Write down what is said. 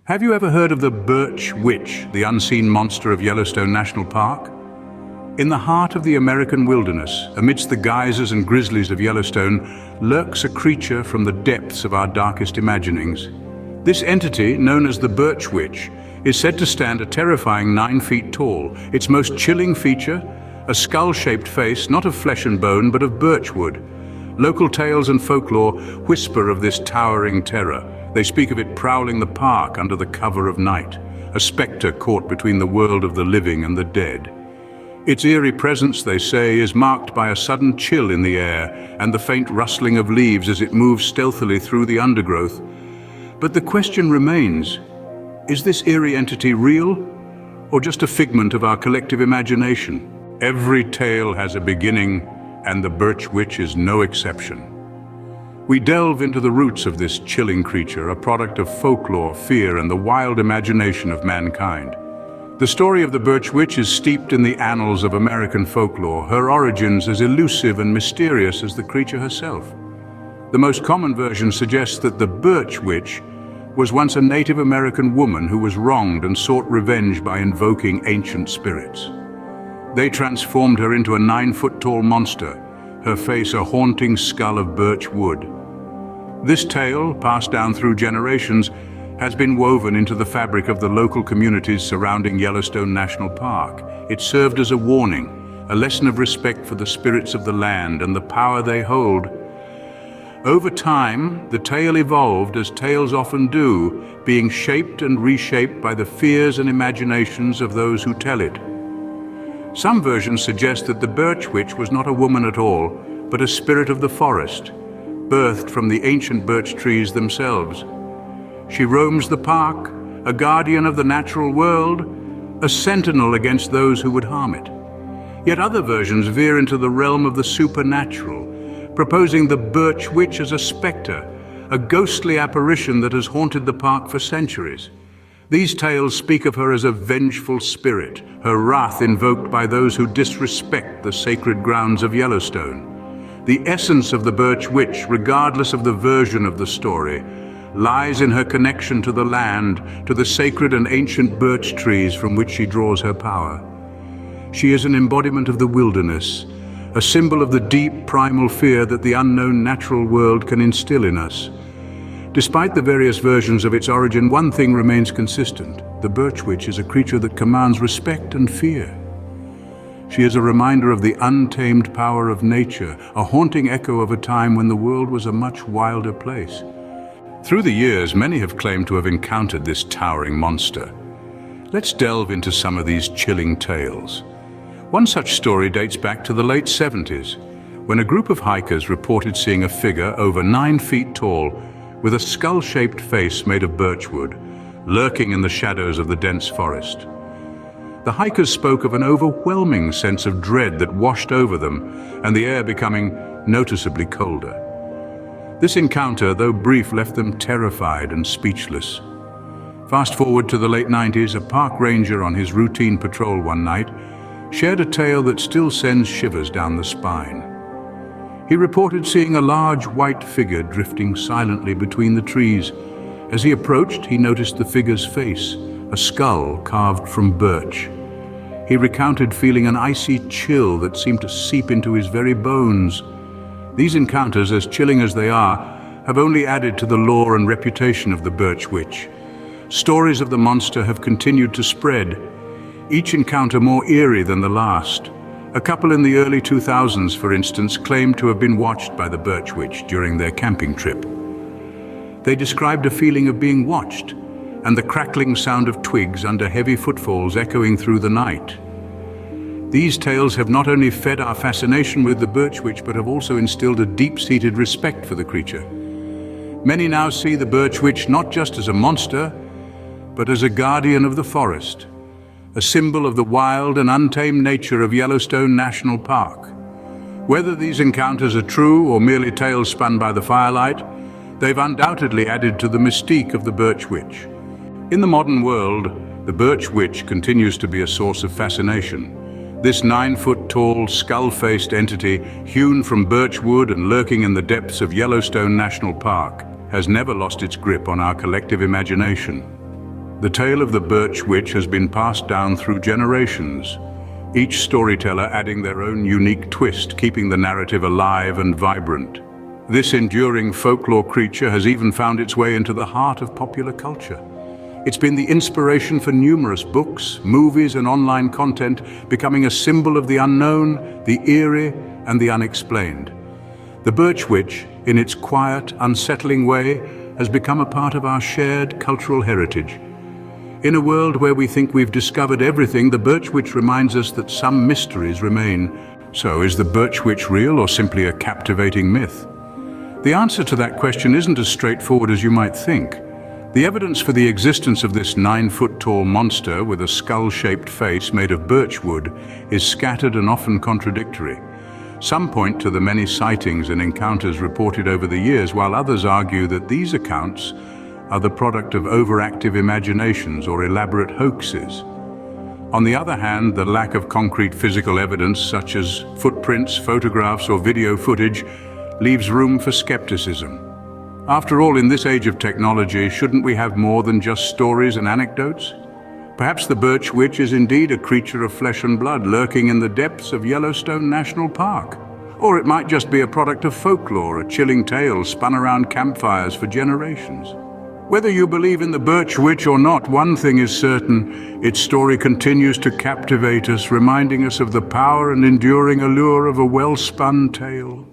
Have you ever heard of the Birch Witch, the unseen monster of Yellowstone National Park? In the heart of the American wilderness, amidst the geysers and grizzlies of Yellowstone, lurks a creature from the depths of our darkest imaginings. This entity, known as the Birch Witch, is said to stand a terrifying 9 feet tall. Its most chilling feature, a skull-shaped face, not of flesh and bone, but of birchwood. Local tales and folklore whisper of this towering terror. They speak of it prowling the park under the cover of night, a spectre caught between the world of the living and the dead. Its eerie presence, they say, is marked by a sudden chill in the air and the faint rustling of leaves as it moves stealthily through the undergrowth. But the question remains, is this eerie entity real, or just a figment of our collective imagination? Every tale has a beginning, and the Birch Witch is no exception. We delve into the roots of this chilling creature, a product of folklore, fear, and the wild imagination of mankind. The story of the Birch Witch is steeped in the annals of American folklore, her origins as elusive and mysterious as the creature herself. The most common version suggests that the Birch Witch was once a Native American woman who was wronged and sought revenge by invoking ancient spirits. They transformed her into a 9-foot-tall monster, her face a haunting skull of birch wood. This tale, passed down through generations, has been woven into the fabric of the local communities surrounding Yellowstone National Park. It served as a warning, a lesson of respect for the spirits of the land and the power they hold. Over time, the tale evolved as tales often do, being shaped and reshaped by the fears and imaginations of those who tell it. Some versions suggest that the Birch Witch was not a woman at all, but a spirit of the forest, birthed from the ancient birch trees themselves. She roams the park, a guardian of the natural world, a sentinel against those who would harm it. Yet other versions veer into the realm of the supernatural, proposing the Birch Witch as a spectre, a ghostly apparition that has haunted the park for centuries. These tales speak of her as a vengeful spirit, her wrath invoked by those who disrespect the sacred grounds of Yellowstone. The essence of the Birch Witch, regardless of the version of the story, lies in her connection to the land, to the sacred and ancient birch trees from which she draws her power. She is an embodiment of the wilderness, a symbol of the deep primal fear that the unknown natural world can instill in us. Despite the various versions of its origin, one thing remains consistent. The Birch Witch is a creature that commands respect and fear. She is a reminder of the untamed power of nature, a haunting echo of a time when the world was a much wilder place. Through the years, many have claimed to have encountered this towering monster. Let's delve into some of these chilling tales. One such story dates back to the late 70s, when a group of hikers reported seeing a figure over 9 feet tall with a skull-shaped face made of birchwood, lurking in the shadows of the dense forest. The hikers spoke of an overwhelming sense of dread that washed over them, and the air becoming noticeably colder. This encounter, though brief, left them terrified and speechless. Fast forward to the late 90s, a park ranger on his routine patrol one night shared a tale that still sends shivers down the spine. He reported seeing a large white figure drifting silently between the trees. As he approached, he noticed the figure's face, a skull carved from birch. He recounted feeling an icy chill that seemed to seep into his very bones. These encounters, as chilling as they are, have only added to the lore and reputation of the Birch Witch. Stories of the monster have continued to spread, each encounter more eerie than the last. A couple in the early 2000s, for instance, claimed to have been watched by the Birch Witch during their camping trip. They described a feeling of being watched, and the crackling sound of twigs under heavy footfalls echoing through the night. These tales have not only fed our fascination with the Birch Witch, but have also instilled a deep-seated respect for the creature. Many now see the Birch Witch not just as a monster, but as a guardian of the forest, a symbol of the wild and untamed nature of Yellowstone National Park. Whether these encounters are true or merely tales spun by the firelight, they've undoubtedly added to the mystique of the Birch Witch. In the modern world, the Birch Witch continues to be a source of fascination. This 9-foot-tall, skull-faced entity, hewn from birch wood and lurking in the depths of Yellowstone National Park, has never lost its grip on our collective imagination. The tale of the Birch Witch has been passed down through generations, each storyteller adding their own unique twist, keeping the narrative alive and vibrant. This enduring folklore creature has even found its way into the heart of popular culture. It's been the inspiration for numerous books, movies, and online content, becoming a symbol of the unknown, the eerie, and the unexplained. The Birch Witch, in its quiet, unsettling way, has become a part of our shared cultural heritage. In a world where we think we've discovered everything, the Birch Witch reminds us that some mysteries remain. So, is the Birch Witch real or simply a captivating myth? The answer to that question isn't as straightforward as you might think. The evidence for the existence of this 9-foot-tall monster with a skull-shaped face made of birch wood is scattered and often contradictory. Some point to the many sightings and encounters reported over the years, while others argue that these accounts are the product of overactive imaginations or elaborate hoaxes. On the other hand, the lack of concrete physical evidence, such as footprints, photographs, or video footage, leaves room for skepticism. After all, in this age of technology, shouldn't we have more than just stories and anecdotes? Perhaps the Birch Witch is indeed a creature of flesh and blood lurking in the depths of Yellowstone National Park. Or it might just be a product of folklore, a chilling tale spun around campfires for generations. Whether you believe in the Birch Witch or not, one thing is certain: its story continues to captivate us, reminding us of the power and enduring allure of a well-spun tale.